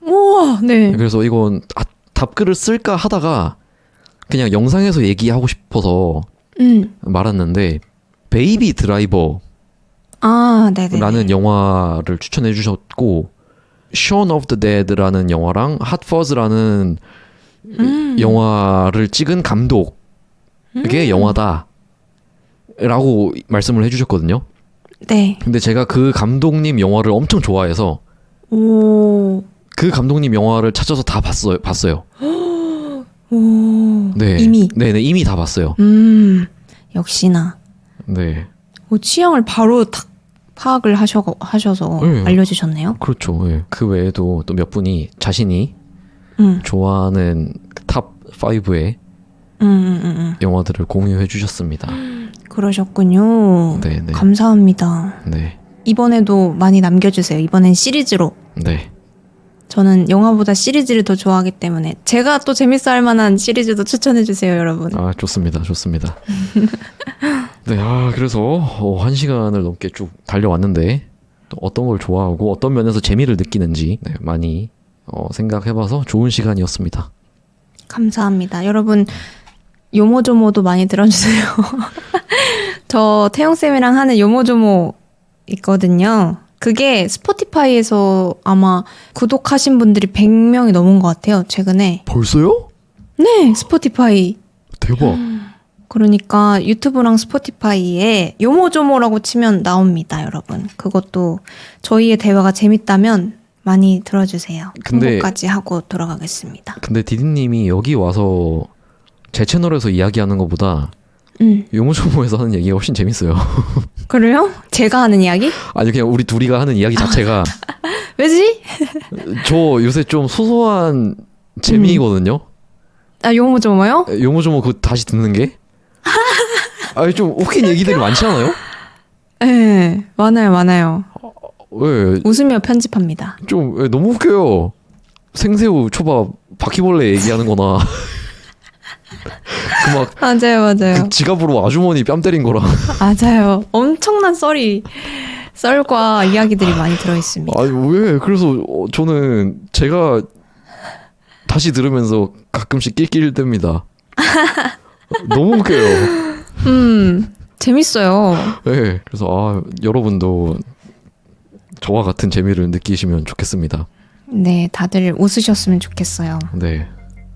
우와, 네. 그래서 이건 답글을 쓸까 하다가 그냥 영상에서 얘기하고 싶어서 말았는데 베이비 드라이버라는 네네. 영화를 추천해 주셨고 Shaun of the Dead라는 영화랑 Hot Fuzz라는 영화를 찍은 감독의 영화다 라고 말씀을 해주셨거든요. 네. 근데 제가 그 감독님 영화를 엄청 좋아해서 오. 그 감독님 영화를 찾아서 다 봤어요. 오. 네. 이미. 네네, 이미 다 봤어요. 역시나. 네. 취향을 바로 탁 파악을 하셔서 네. 알려주셨네요. 그렇죠. 네. 그 외에도 또 몇 분이 자신이 좋아하는 탑 5의 영화들을 공유해 주셨습니다. 그러셨군요. 네네. 감사합니다. 네. 이번에도 많이 남겨주세요. 이번엔 시리즈로. 네. 저는 영화보다 시리즈를 더 좋아하기 때문에 제가 또 재밌어 할 만한 시리즈도 추천해주세요, 여러분. 아, 좋습니다. 좋습니다. 네, 그래서 1시간을 넘게 쭉 달려왔는데 또 어떤 걸 좋아하고 어떤 면에서 재미를 느끼는지 많이 생각해봐서 좋은 시간이었습니다. 감사합니다. 여러분, 요모조모도 많이 들어주세요. 저 태용쌤이랑 하는 요모조모 있거든요. 그게 스포티파이에서 아마 구독하신 분들이 100명이 넘은 것 같아요, 최근에. 벌써요? 네, 스포티파이. 대박. 그러니까 유튜브랑 스포티파이에 요모조모라고 치면 나옵니다, 여러분. 그것도 저희의 대화가 재밌다면 많이 들어주세요. 홍보까지 하고 돌아가겠습니다. 근데 디디님이 여기 와서 제 채널에서 이야기하는 것보다 요모조모에서 하는 얘기가 훨씬 재밌어요. 그래요? 제가 하는 이야기? 아니 그냥 우리 둘이가 하는 이야기 자체가 왜지? 저 요새 좀 소소한 재미거든요. 요모조모요? 요모조모 그거 다시 듣는 게? 아니 좀 웃긴 얘기들이 많지 않아요? 네, 많아요. 왜? 웃으며 편집합니다. 좀 너무 웃겨요. 생새우, 초밥, 바퀴벌레 얘기하는 거나 그 막 맞아요. 그 지갑으로 아주머니 뺨 때린 거랑 맞아요. 엄청난 썰과 이야기들이 많이 들어있습니다. 아니 왜? 그래서 저는 제가 다시 들으면서 가끔씩 낄낄댑니다. 너무 웃겨요. 재밌어요. 네, 그래서 여러분도 저와 같은 재미를 느끼시면 좋겠습니다. 네, 다들 웃으셨으면 좋겠어요. 네,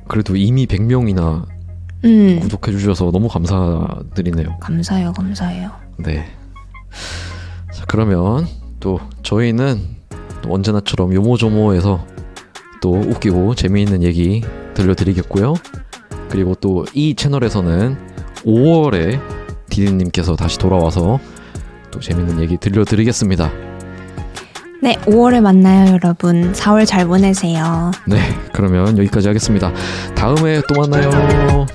그래도 이미 100명이나 구독해 주셔서 너무 감사드리네요. 감사해요. 네. 자, 그러면 또 저희는 또 언제나처럼 요모조모에서 또 웃기고 재미있는 얘기 들려드리겠고요. 그리고 또 이 채널에서는 5월에 디디님께서 다시 돌아와서 또 재미있는 얘기 들려드리겠습니다. 네, 5월에 만나요, 여러분. 4월 잘 보내세요. 네, 그러면 여기까지 하겠습니다. 다음에 또 만나요.